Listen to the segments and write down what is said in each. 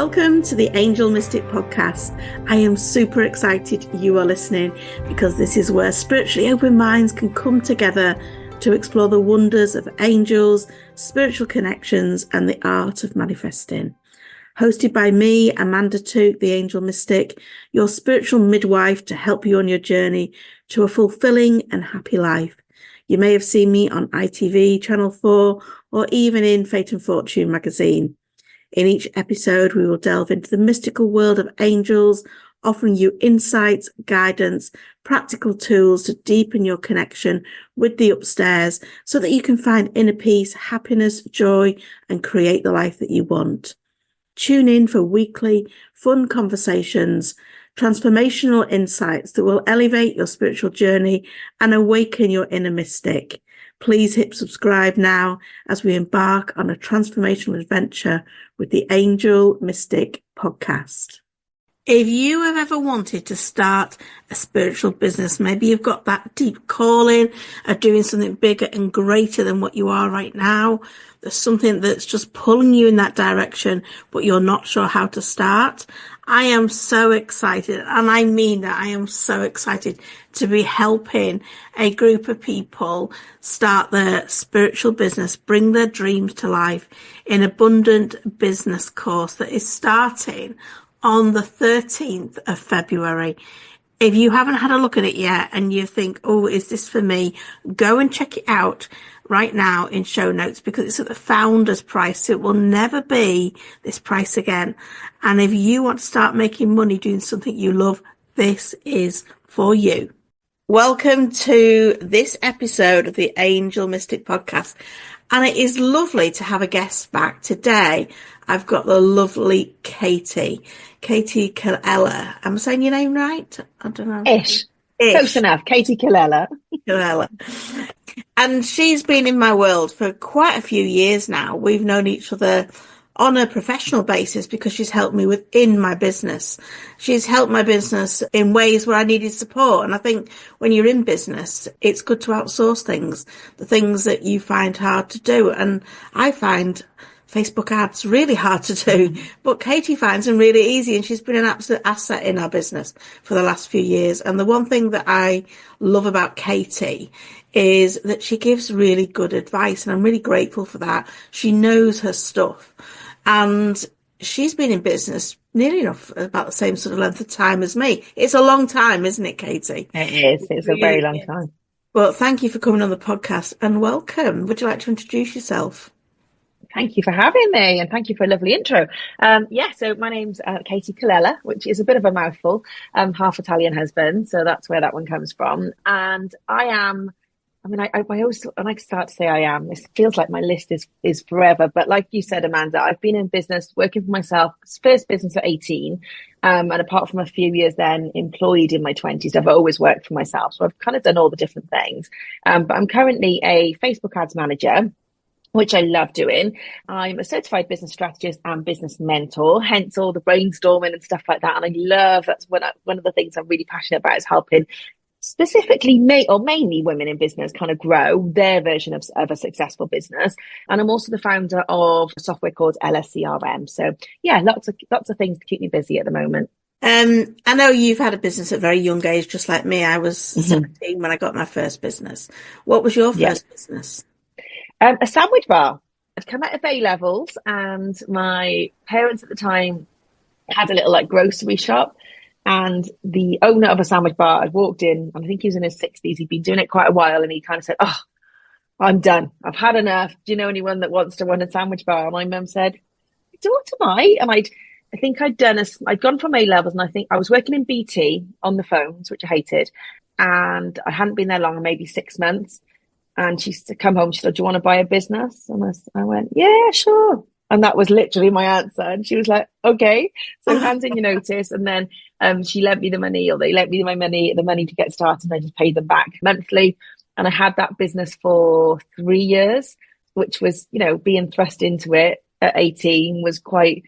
Welcome to the Angel Mystic Podcast. I am super excited you are listening because this is where spiritually open minds can come together to explore the wonders of angels, spiritual connections, and the art of manifesting. Hosted by me, Amanda Took, the Angel Mystic, your spiritual midwife to help you on your journey to a fulfilling and happy life. You may have seen me on ITV, Channel 4, or even in Fate and Fortune magazine. In each episode, we will delve into the mystical world of angels, offering you insights, guidance, practical tools to deepen your connection with the upstairs so that you can find inner peace, happiness, joy, and create the life that you want. Tune in for weekly, fun conversations, transformational insights that will elevate your spiritual journey and awaken your inner mystic. Please hit subscribe now as we embark on a transformational adventure with the Angel Mystic Podcast. If you have ever wanted to start a spiritual business, maybe you've got that deep calling of doing something bigger and greater than what you are right now. There's something that's just pulling you in that direction, but you're not sure how to start. I am so excited, and I mean that I am so excited to be helping a group of people start their spiritual business, bring their dreams to life in Abundant Business course that is starting on the 13th of February. If you haven't had a look at it yet and you think, oh, is this for me? Go and check it out right now in show notes because it's at the founder's price. So it will never be this price again. And if you want to start making money doing something you love, this is for you. Welcome to this episode of the Angel Mystic Podcast. And it is lovely to have a guest back today. I've got the lovely Katie Colella. Am I saying your name right? I don't know. Ish. Close enough. Katie Colella. Colella. And she's been in my world for quite a few years now. We've known each other on a professional basis because she's helped me within my business. She's helped my business in ways where I needed support. And I think when you're in business, it's good to outsource things, the things that you find hard to do. And I find Facebook ads really hard to do, but Katie finds them really easy, and she's been an absolute asset in our business for the last few years. And the one thing that I love about Katie is that she gives really good advice, and I'm really grateful for that. She knows her stuff, and she's been in business nearly enough about the same sort of length of time as me. It's a long time, isn't it, Katie? It is. It's a very long time. Well, thank you for coming on the podcast and welcome. Would you like to introduce yourself? Thank you for having me, and thank you for a lovely intro. So my name's Katie Colella, which is a bit of a mouthful. Half Italian husband, so that's where that one comes from. And I always, when I start to say I am, it feels like my list is forever. But like you said, Amanda, I've been in business, working for myself, first business at 18. And apart from a few years then employed in my 20s, I've always worked for myself. So I've kind of done all the different things. But I'm currently a Facebook ads manager, which I love doing. I'm a certified business strategist and business mentor, hence all the brainstorming and stuff like that. And I love, that's one of the things I'm really passionate about is helping specifically mainly women in business kind of grow their version of a successful business. And I'm also the founder of a software called Ella CRM. So yeah, lots of things to keep me busy at the moment. I know you've had a business at a very young age, just like me. I was 17 when I got my first business. What was your first business? A sandwich bar. I'd come out of A-levels, and my parents at the time had a little grocery shop, and the owner of a sandwich bar had walked in, and I think he was in his 60s. He'd been doing it quite a while, and he kind of said, "Oh, I'm done. I've had enough. Do you know anyone that wants to run a sandwich bar?" And my mum said, "What am I?" And I think I'd gone from A-levels, and I think I was working in BT on the phones, which I hated, and I hadn't been there long, maybe 6 months. And she used to come home, she said, "Do you want to buy a business?" And I went, "Yeah, sure." And that was literally my answer. And she was like, "Okay, so hand in your notice." And then she lent me the money, or they lent me the money to get started. And I just paid them back monthly. And I had that business for 3 years, which was, being thrust into it at 18 was quite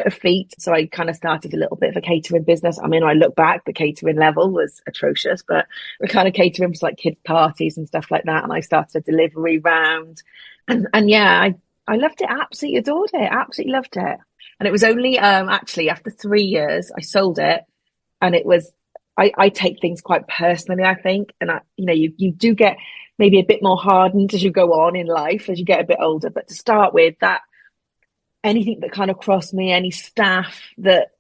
a feat. So I kind of started a little bit of a catering business. I mean, I look back, the catering level was atrocious, but we're kind of catering for kids' parties and stuff like that. And I started a delivery round. And yeah, I loved it. Absolutely adored it. Absolutely loved it. And it was only actually after 3 years I sold it, and it was I take things quite personally, I think, and you do get maybe a bit more hardened as you go on in life as you get a bit older. But to start with, that anything that kind of crossed me, any staff that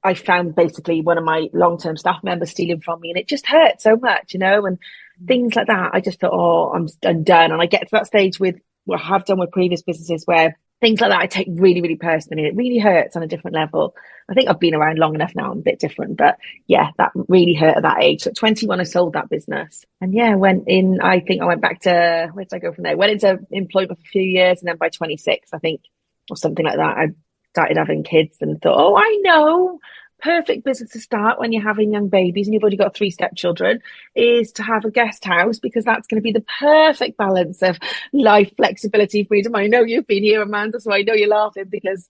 I found basically one of my long-term staff members stealing from me, and it just hurt so much, and things like that. I just thought, oh, I'm done. And I get to that stage with what I have done with previous businesses where things like that I take really, really personally. It really hurts on a different level. I think I've been around long enough now. I'm a bit different, but yeah, that really hurt at that age. So at 21, I sold that business, and yeah, I think I went back to, where did I go from there? Went into employment for a few years, and then by 26, I think, or something like that, I started having kids and thought, oh, I know, perfect business to start when you're having young babies and you've already got 3 stepchildren is to have a guest house, because that's going to be the perfect balance of life, flexibility, freedom. I know you've been here, Amanda, so I know you're laughing because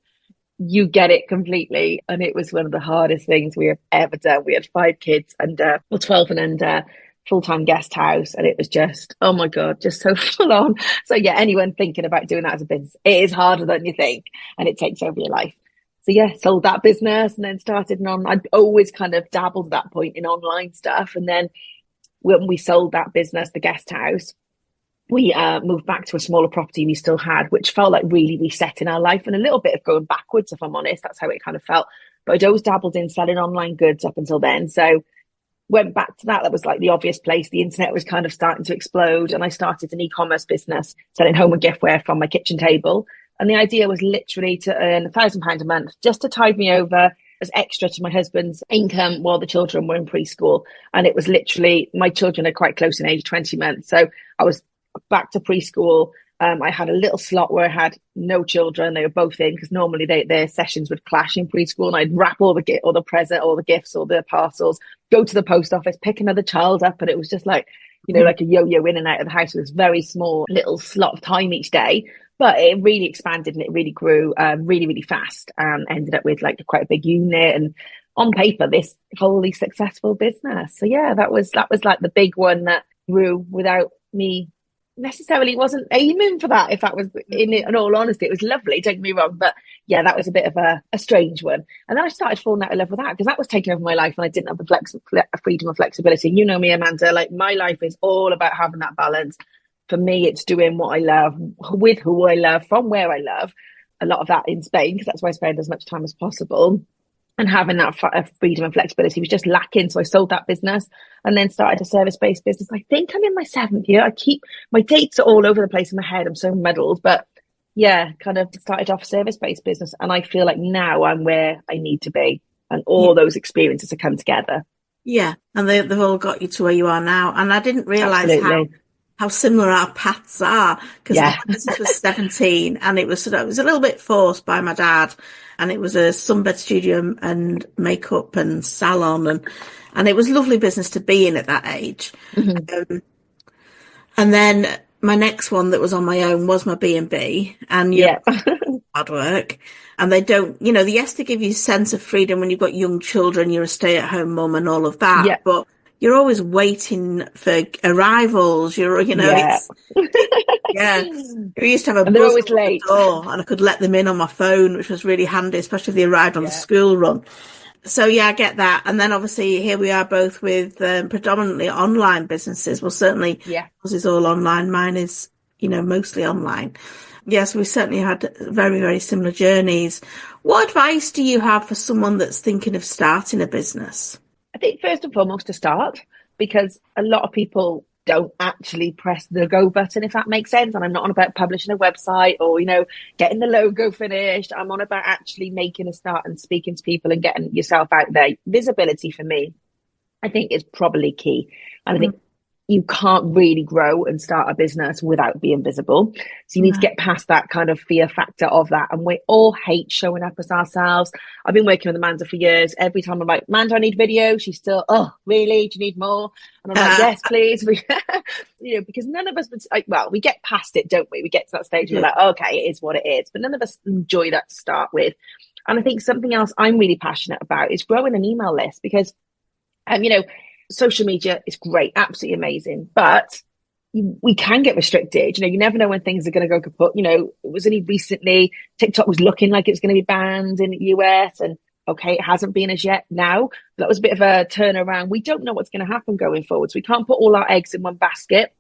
you get it completely. And it was one of the hardest things we have ever done. We had 5 kids under, well, 12 and under, full-time guest house, and it was just, oh my God, just so full on. So yeah, anyone thinking about doing that as a business, it is harder than you think, and it takes over your life. So yeah, sold that business and then started I'd always kind of dabbled at that point in online stuff. And then when we sold that business, the guest house, we moved back to a smaller property we still had, which felt like really resetting our life and a little bit of going backwards, if I'm honest. That's how it kind of felt. But I'd always dabbled in selling online goods up until then. So went back to that. That was like the obvious place. The internet was kind of starting to explode, and I started an e-commerce business selling home and giftware from my kitchen table. And the idea was literally to earn £1,000 a month just to tide me over as extra to my husband's income while the children were in preschool. And it was literally, my children are quite close in age, 20 months. So I was back to preschool. I had a little slot where I had no children. They were both in, because normally their sessions would clash in preschool, and I'd wrap all the present, all the gifts, all the parcels, go to the post office, pick another child up. And it was just like, like a yo-yo in and out of the house. It was very small little slot of time each day, but it really expanded and it really grew really, really fast, and ended up with like quite a big unit, and on paper, this wholly successful business. So yeah, that was like the big one that grew without me necessarily wasn't aiming for that. If that was in all honesty, it was lovely, don't get me wrong, but yeah, that was a bit of a strange one. And then I started falling out of love with that, because that was taking over my life and I didn't have the freedom and flexibility. You know me, Amanda, like my life is all about having that balance. For me, it's doing what I love with who I love from where I love, a lot of that in Spain, because that's where I spend as much time as possible. And having that freedom and flexibility was just lacking. So I sold that business and then started a service-based business. I think I'm in my 7th year. My dates are all over the place in my head. I'm so muddled. But yeah, kind of started off a service-based business. And I feel like now I'm where I need to be. And all those experiences have come together. Yeah. And they've all got you to where you are now. And I didn't realise how similar our paths are, because my business was 17 and it was a little bit forced by my dad, and it was a sunbed studio and makeup and salon, and it was a lovely business to be in at that age. Mm-hmm. And then my next one that was on my own was my B&B, and hard work. And they don't, yes, they give you a sense of freedom when you've got young children, you're a stay-at-home mum and all of that, but you're always waiting for arrivals. We used to have a buzzer at the door, and I could let them in on my phone, which was really handy, especially if they arrived on the school run. So yeah, I get that. And then obviously here we are both with predominantly online businesses. Well, certainly yours is all online. Mine is, mostly online. Yes, we certainly had very, very similar journeys. What advice do you have for someone that's thinking of starting a business? I think first and foremost to start, because a lot of people don't actually press the go button, if that makes sense. And I'm not on about publishing a website or, getting the logo finished. I'm on about actually making a start and speaking to people and getting yourself out there. Visibility for me, I think, is probably key. And I think you can't really grow and start a business without being visible. So you need to get past that kind of fear factor of that. And we all hate showing up as ourselves. I've been working with Amanda for years. Every time I'm like, Amanda, I need video. She's still, oh, really? Do you need more? And I'm like, yes, please. Because none of us would, we get past it, don't we? We get to that stage where we're like, okay, it is what it is. But none of us enjoy that to start with. And I think something else I'm really passionate about is growing an email list, because, social media is great, absolutely amazing. But we can get restricted. You never know when things are going to go kaput. It was only recently TikTok was looking like it was going to be banned in the US, and okay, it hasn't been as yet now. That was a bit of a turnaround. We don't know what's going to happen going forward. So we can't put all our eggs in one basket.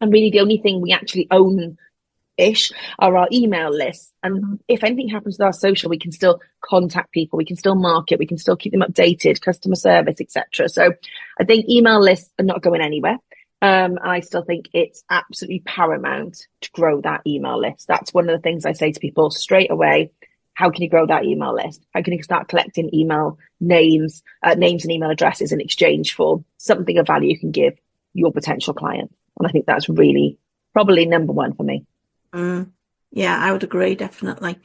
And really the only thing we actually own ish are our email lists. And if anything happens with our social, we can still contact people, we can still market, we can still keep them updated, customer service, etc. So I think email lists are not going anywhere. I still think it's absolutely paramount to grow that email list. That's one of the things I say to people straight away. How can you grow that email list? How can you start collecting email names and email addresses in exchange for something of value you can give your potential client? And I think that's really probably number one for me. Yeah, I would agree, definitely.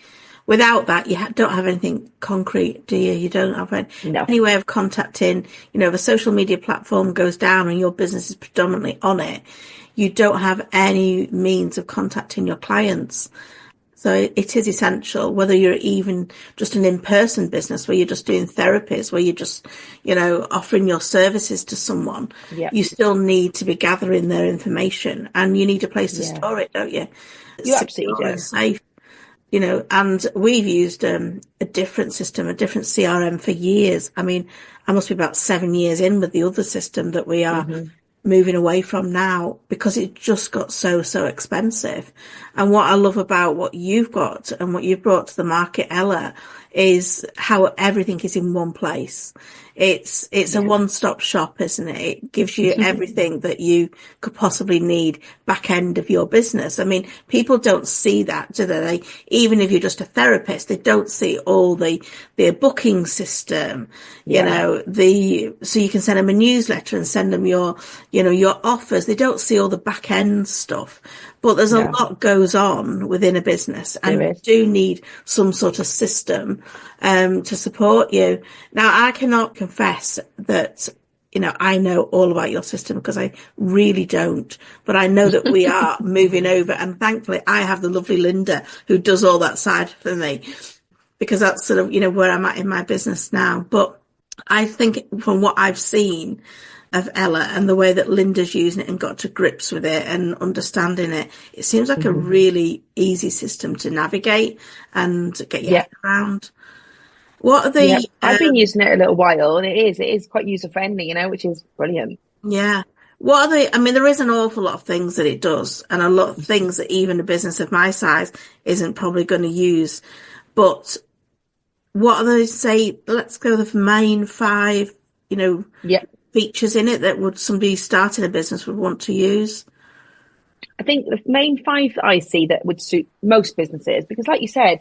Without that, you don't have anything concrete, do you? You don't have any way of contacting, if a social media platform goes down and your business is predominantly on it, you don't have any means of contacting your clients. So it is essential, whether you're even just an in-person business where you're just doing therapies, where you're just, offering your services to someone, you still need to be gathering their information, and you need a place to store it, don't you? You absolutely do. And safe, and we've used a different system, a different CRM for years. I mean, I must be about 7 years in with the other system that we are moving away from now, because it just got so expensive. And what I love about what you've got and what you've brought to the market, Ella, is how everything is in one place. It's a one-stop shop, isn't it? It gives you everything that you could possibly need back end of your business. I mean, people don't see that, do they? Even if you're just a therapist, they don't see all the booking system, so you can send them a newsletter and send them your offers. They don't see all the back end stuff. But there's a lot goes on within a business, and you do need some sort of system to support you. Now, I cannot confess that, I know all about your system, because I really don't. But I know that we are moving over, and thankfully I have the lovely Linda who does all that side for me, because that's sort of, where I'm at in my business now. But I think from what I've seen of Ella and the way that Linda's using it and got to grips with it and understanding it, it seems like a really easy system to navigate and get your head around. What are the... I've been using it a little while, and it is quite user friendly, which is brilliant. Yeah. What are the... I mean, there is an awful lot of things that it does, and a lot of things that even a business of my size isn't probably going to use. But what are those, say, let's go with the main 5, features in it that would somebody starting a business would want to use? I think the main 5 that I see that would suit most businesses, because like you said,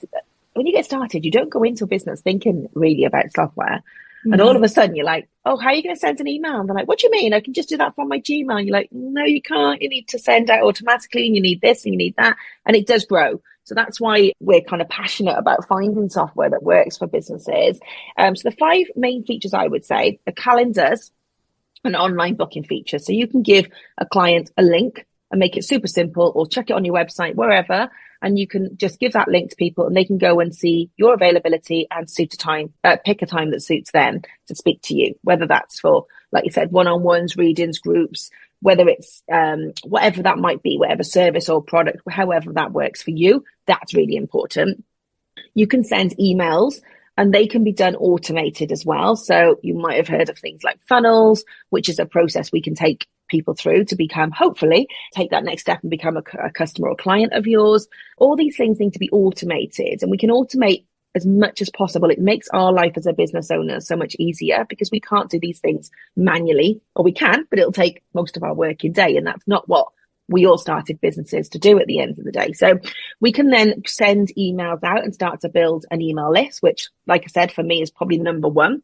when you get started, you don't go into a business thinking really about software. And all of a sudden you're like, oh, how are you going to send an email? And they're like, what do you mean? I can just do that from my Gmail. You're like, no, you can't. You need to send out automatically, and you need this and you need that. And it does grow. So that's why we're kind of passionate about finding software that works for businesses. So the 5 main features I would say are calendars, an online booking feature. So you can give a client a link and make it super simple, or check it on your website, wherever, and you can just give that link to people, and they can go and see your availability and pick a time that suits them to speak to you, whether that's for, like you said, one-on-ones, readings, groups, whether it's whatever that might be, whatever service or product, however that works for you. That's really important. You can send emails, and they can be done automated as well. So you might have heard of things like funnels, which is a process we can take people through to become, hopefully, take that next step and become a customer or client of yours. All these things need to be automated, and we can automate as much as possible. It makes our life as a business owner so much easier, because we can't do these things manually, or we can, but it'll take most of our working day. And that's not what we all started businesses to do at the end of the day. So we can then send emails out and start to build an email list, which, like I said, for me is probably number 1.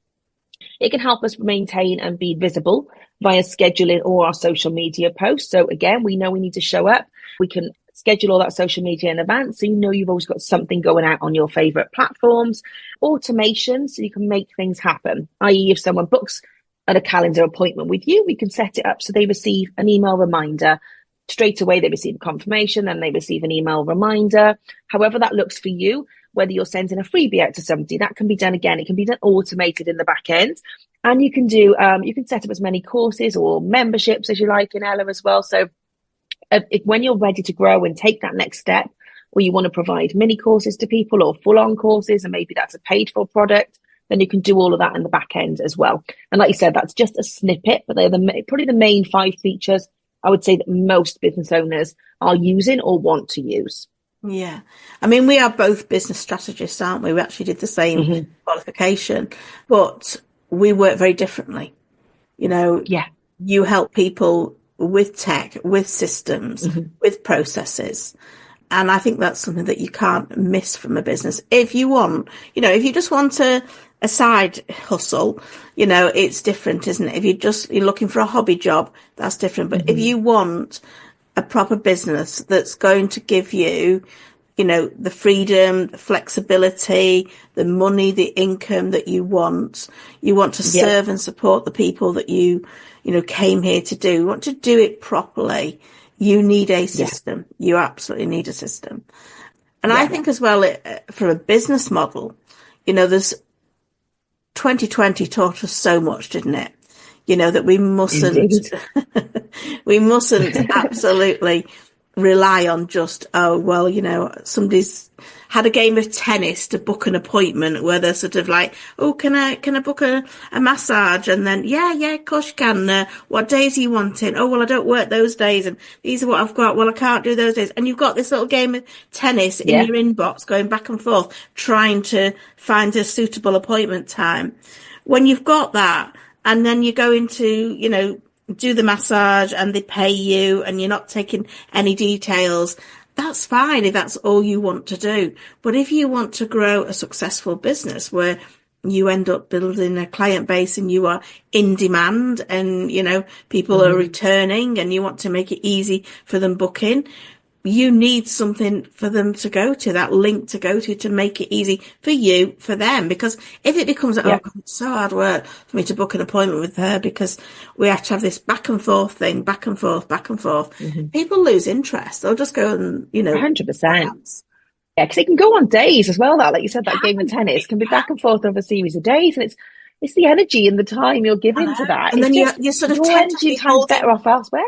It can help us maintain and be visible via scheduling or our social media posts. So again, we know we need to show up. We can schedule all that social media in advance, so you've always got something going out on your favorite platforms. Automation, so you can make things happen, i.e. if someone books a calendar appointment with you, we can set it up so they receive an email reminder straight away. They receive a confirmation, then they receive an email reminder. However that looks for you, whether you're sending a freebie out to somebody, that can be done again. It can be done automated in the back end. And you can do, you can set up as many courses or memberships as you like in Ella as well. So when you're ready to grow and take that next step, or you want to provide mini courses to people or full-on courses, and maybe that's a paid-for product, then you can do all of that in the back end as well. And like you said, that's just a snippet, but they're probably the main 5 features I would say that most business owners are using or want to use. Yeah. I mean, we are both business strategists, aren't we? We actually did the same qualification, but we work very differently. You know, Yeah. you help people with tech, with systems, with processes. And I think that's something that you can't miss from a business. If you want, if you just want a side hustle, it's different, isn't it? If you're looking for a hobby job, that's different. But if you want a proper business that's going to give you, the freedom, the flexibility, the money, the income that you want to serve and support the people that you came here to do. You want to do it properly. You need a system. You absolutely need a system. And I think as well, for a business model, there's 2020 taught us so much, didn't it? That we mustn't, we mustn't absolutely rely on just, somebody's had a game of tennis to book an appointment where they're sort of like, oh, can I book a massage? And then, yeah, of course you can. What days are you wanting? Oh, well, I don't work those days. And these are what I've got. Well, I can't do those days. And you've got this little game of tennis in your inbox going back and forth, trying to find a suitable appointment time. When you've got that, and then you go into, do the massage and they pay you and you're not taking any details, that's fine if that's all you want to do. But if you want to grow a successful business where you end up building a client base and you are in demand and, people are returning and you want to make it easy for them booking, you need something for them to go to, that link to go to make it easy for you, for them. Because if it becomes, it's so hard work for me to book an appointment with her because we have to have this back and forth thing, back and forth, people lose interest. They'll just go and, 100%. Yeah, because it can go on days as well. That, like you said, that game of tennis can be back and forth over a series of days, and it's the energy and the time you're giving to that. And it's then just, you sort of your energy time's better off elsewhere.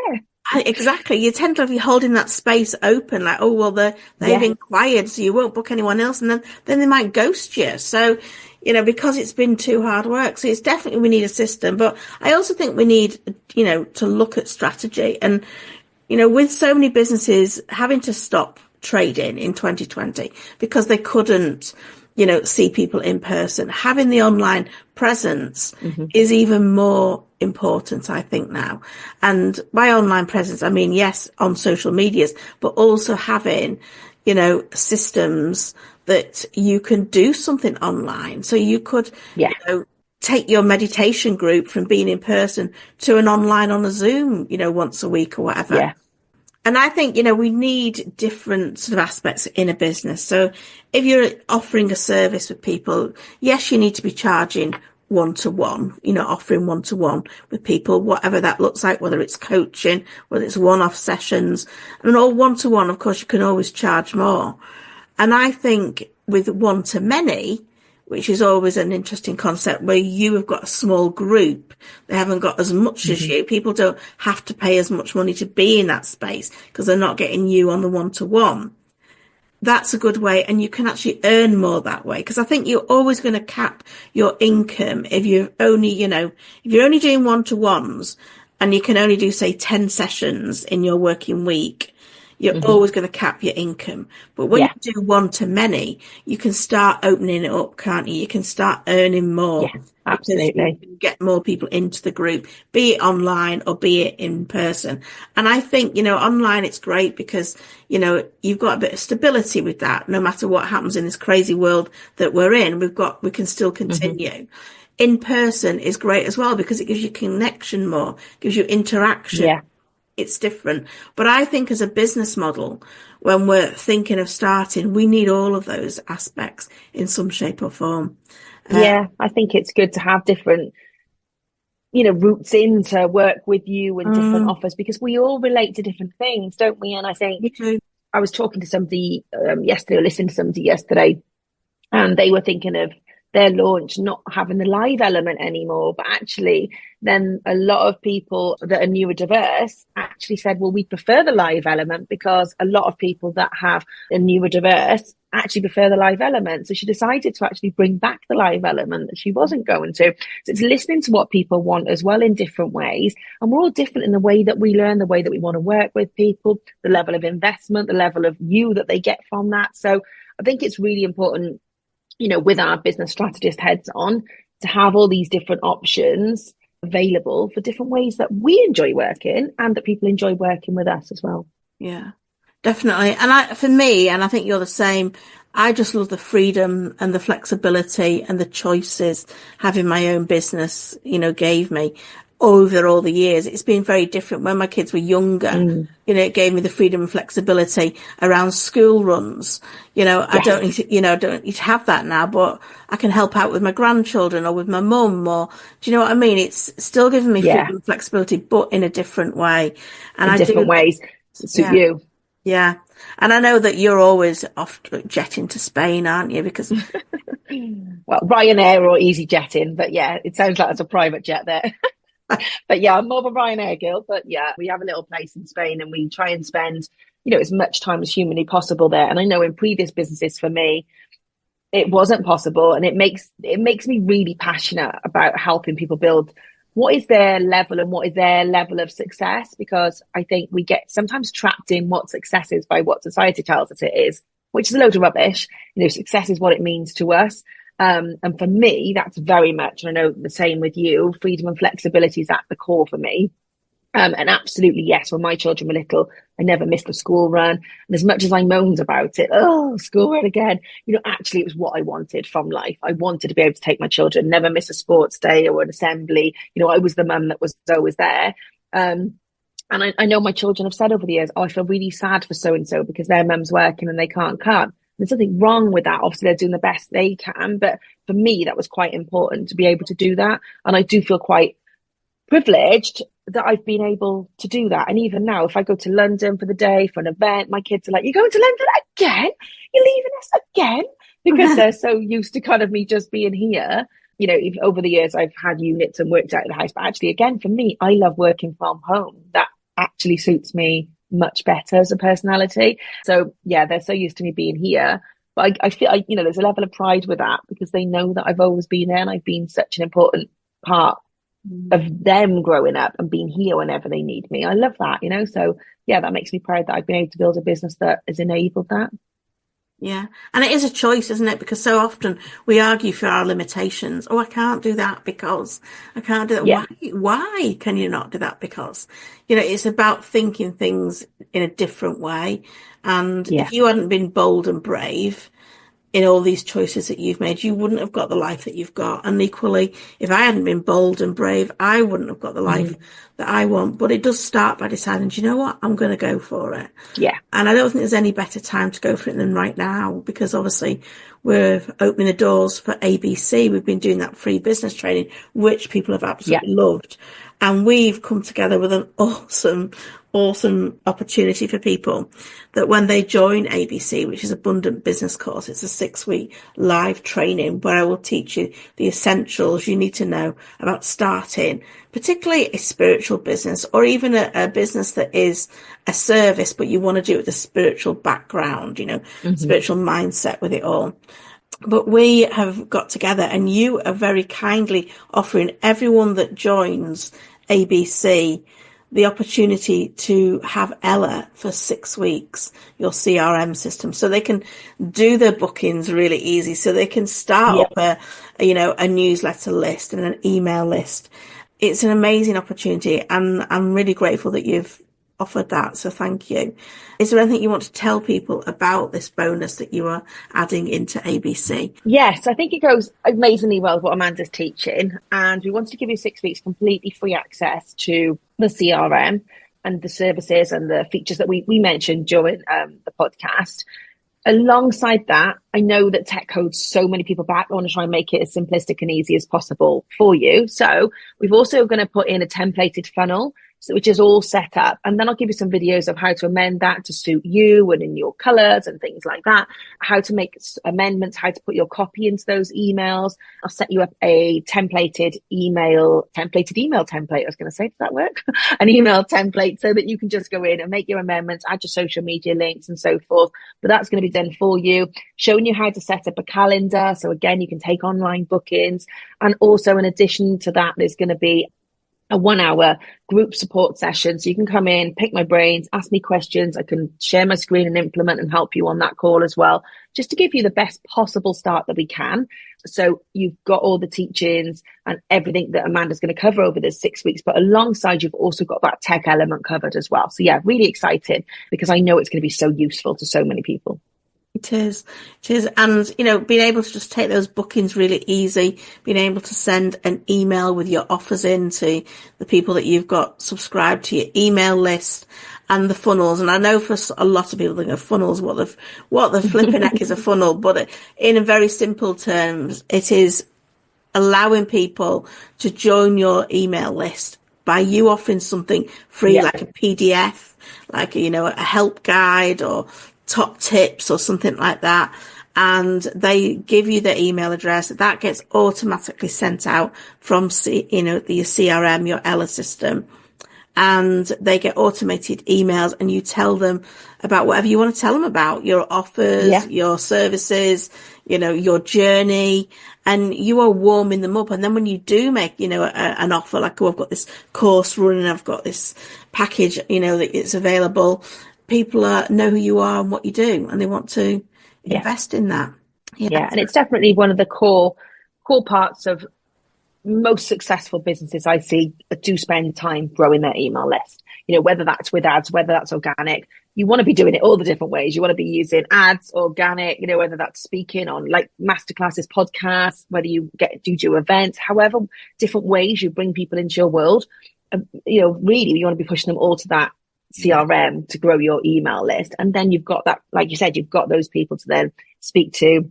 Exactly. You tend to be holding that space open, like, oh, well, they've inquired, so you won't book anyone else. And then they might ghost you. So, because it's been too hard work. So it's definitely, we need a system. But I also think we need, to look at strategy. And, with so many businesses having to stop trading in 2020 because they couldn't, see people in person, having the online presence is even more important, I think, now. And by online presence, I mean, yes, on social medias, but also having, systems that you can do something online. So you could, take your meditation group from being in person to an online on a Zoom, once a week or whatever. Yeah. And I think, we need different sort of aspects in a business. So if you're offering a service with people, yes, you need to be charging one-to-one, offering one-to-one with people, whatever that looks like, whether it's coaching, whether it's one-off sessions. And all one-to-one, of course, you can always charge more. And I think with one-to-many, which is always an interesting concept where you have got a small group. They haven't got as much as you. People don't have to pay as much money to be in that space because they're not getting you on the one-to-one. That's a good way. And you can actually earn more that way. Because I think you're always going to cap your income if you're only, if you're only doing one-to-ones and you can only do, say, 10 sessions in your working week. You're always going to cap your income. But when you do one-to-many, you can start opening it up, can't you? You can start earning more. Yeah, absolutely. You can get more people into the group, be it online or be it in person. And I think, online it's great because, you've got a bit of stability with that. No matter what happens in this crazy world that we're in, we can still continue. In person is great as well because it gives you connection more, gives you interaction. Yeah. It's different. But I think as a business model, when we're thinking of starting, we need all of those aspects in some shape or form. Yeah, I think it's good to have different, routes in to work with you and different offers because we all relate to different things, don't we? And I think I was talking to somebody yesterday or listening to somebody yesterday and they were thinking of their launch not having the live element anymore. But actually, then a lot of people that are neurodiverse actually said, well, we prefer the live element, because a lot of people that have a neurodiverse actually prefer the live element. So she decided to actually bring back the live element that she wasn't going to. So it's listening to what people want as well in different ways. And we're all different in the way that we learn, the way that we want to work with people, the level of investment, the level of you that they get from that. So I think it's really important, you know, with our business strategist heads on, to have all these different options available for different ways that we enjoy working and that people enjoy working with us as well. Yeah, definitely. And for me, and I think you're the same, I just love the freedom and the flexibility and the choices having my own business, you know, gave me over all the years. It's been very different when my kids were younger. You know, it gave me the freedom and flexibility around school runs. You know, I don't need to, I don't need to have that now, but I can help out with my grandchildren or with my mum, or do you know what I mean? It's still giving me freedom and flexibility, but in a different way. And in different ways to suit you. Yeah. And I know that you're always off jetting to Spain, aren't you? Because well, Ryanair or EasyJetting, but yeah, it sounds like it's a private jet there. But yeah, I'm more of a Ryanair girl. But yeah, we have a little place in Spain and we try and spend, you know, as much time as humanly possible there. And I know in previous businesses for me, it wasn't possible. And it makes me really passionate about helping people build what is their level and what is their level of success. Because I think we get sometimes trapped in what success is by what society tells us it is, which is a load of rubbish. You know, success is what it means to us. And for me, that's very much, and I know the same with you, freedom and flexibility is at the core for me. And absolutely, yes, when my children were little, I never missed a school run. And as much as I moaned about it, oh, school run again, you know, actually it was what I wanted from life. I wanted to be able to take my children, never miss a sports day or an assembly. You know, I was the mum that was always there. And I know my children have said over the years, oh, I feel really sad for so-and-so because their mum's working and they can't come. There's nothing wrong with that. Obviously, they're doing the best they can. But for me, that was quite important to be able to do that. And I do feel quite privileged that I've been able to do that. And even now, if I go to London for the day, for an event, my kids are like, you're going to London again? You're leaving us again? Because they're so used to kind of me just being here. You know, over the years, I've had units and worked out of the house. But actually, again, for me, I love working from home. That actually suits me much better as a personality. So yeah, they're so used to me being here. But I feel, you know, there's a level of pride with that because they know that I've always been there and I've been such an important part of them growing up and being here whenever they need me. I love that, you know. So yeah, that makes me proud that I've been able to build a business that has enabled that. Yeah. And it is a choice, isn't it? Because so often we argue for our limitations. Oh, I can't do that because I can't do that. Yeah. Why can you not do that? Because, you know, it's about thinking things in a different way. And if you hadn't been bold and brave in all these choices that you've made, you wouldn't have got the life that you've got. And equally, if I hadn't been bold and brave, I wouldn't have got the life that I want. But it does start by deciding, do you know what? I'm going to go for it. Yeah. And I don't think there's any better time to go for it than right now, because obviously we're opening the doors for ABC. We've been doing that free business training, which people have absolutely loved. And we've come together with an awesome opportunity for people that when they join ABC, which is Abundant Business Course, it's a 6-week live training where I will teach you the essentials you need to know about starting, particularly a spiritual business or even a business that is a service, but you want to do it with a spiritual background, you know, spiritual mindset with it all. But we have got together and you are very kindly offering everyone that joins ABC the opportunity to have Ella for 6 weeks, your CRM system, so they can do their bookings really easy, so they can start up a newsletter list and an email list. It's an amazing opportunity and I'm really grateful that you've offered that. So thank you. Is there anything you want to tell people about this bonus that you are adding into ABC? Yes, I think it goes amazingly well with what Amanda's teaching. And we wanted to give you 6 weeks completely free access to the CRM and the services and the features that we mentioned during the podcast. Alongside that, I know that tech holds so many people back. I want to try and make it as simplistic and easy as possible for you. So we've also going to put in a templated funnel which is all set up. And then I'll give you some videos of how to amend that to suit you and in your colors and things like that, how to make amendments, how to put your copy into those emails. I'll set you up a templated email template. I was going to say, does that work? An email template, so that you can just go in and make your amendments, add your social media links and so forth. But that's going to be done for you, showing you how to set up a calendar. So again, you can take online bookings. And also in addition to that, there's going to be a 1-hour group support session. So you can come in, pick my brains, ask me questions. I can share my screen and implement and help you on that call as well, just to give you the best possible start that we can. So you've got all the teachings and everything that Amanda's going to cover over the 6 weeks, but alongside you've also got that tech element covered as well. So yeah, really excited, because I know it's going to be so useful to so many people. It is. And, being able to just take those bookings really easy, being able to send an email with your offers in to the people that you've got subscribed to your email list, and the funnels. And I know for a lot of people think of funnels, what the flipping heck is a funnel, but in a very simple terms, it is allowing people to join your email list by you offering something free, like a PDF, like, a help guide or top tips or something like that, and they give you their email address. That gets automatically sent out from the CRM, your Ella system, and they get automated emails, and you tell them about whatever you want to tell them about, your offers, your services, your journey, and you are warming them up. And then when you do make, an offer, like, I've got this course running, I've got this package, that it's available, people know who you are and what you do, and they want to invest in that. And it's definitely one of the core parts of most successful businesses I see do spend time growing their email list. Whether that's with ads, whether that's organic, you want to be doing it all the different ways. You want to be using ads, organic, whether that's speaking on like masterclasses, podcasts, whether you do events, however different ways you bring people into your world. Really, you want to be pushing them all to that CRM to grow your email list. And then you've got that, like you said, you've got those people to then speak to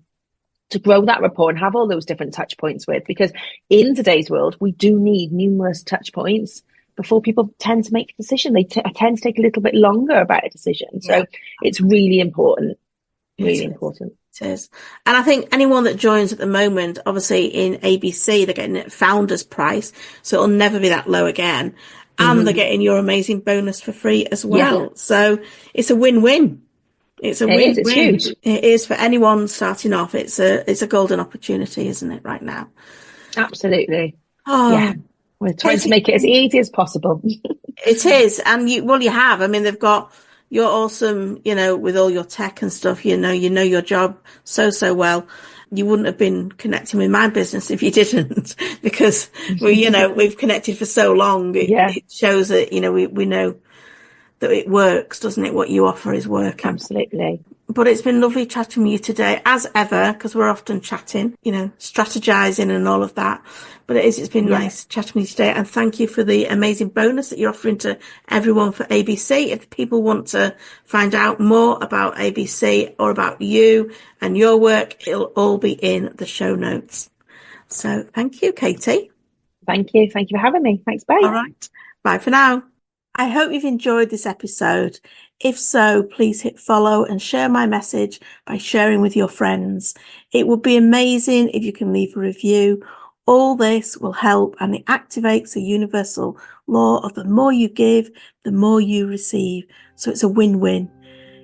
grow that rapport and have all those different touch points with, because in today's world, we do need numerous touch points before people tend to make a decision. They tend to take a little bit longer about a decision. So it's really important. Important. It is. And I think anyone that joins at the moment, obviously in ABC, they're getting a founder's price. So it'll never be that low again. And they're getting your amazing bonus for free as well. Yeah. So it's a win-win. It's a win-win. It's huge. It is for anyone starting off. It's a golden opportunity, isn't it, right now? Absolutely. We're trying to make it as easy as possible. It is. And you have. I mean, you're awesome, with all your tech and stuff, you know your job so well. You wouldn't have been connecting with my business if you didn't, because we've connected for so long. It shows that, we know that it works, doesn't it? What you offer is working. Absolutely. But it's been lovely chatting with you today, as ever, because we're often chatting, strategizing and all of that. But it's been nice chatting with you today. And thank you for the amazing bonus that you're offering to everyone for ABC. If people want to find out more about ABC or about you and your work, it'll all be in the show notes. So thank you, Katie. Thank you. Thank you for having me. Thanks. Bye. All right. Bye for now. I hope you've enjoyed this episode. If so, please hit follow and share my message by sharing with your friends. It would be amazing if you can leave a review. All this will help, and it activates the universal law of the more you give, the more you receive. So it's a win-win.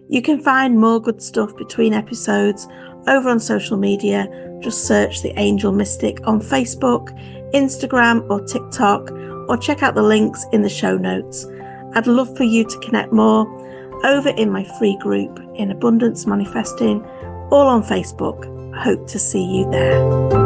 You can find more good stuff between episodes over on social media. Just search The Angel Mystic on Facebook, Instagram or TikTok, or check out the links in the show notes. I'd love for you to connect more over in my free group in Abundance Manifesting, all on Facebook. Hope to see you there.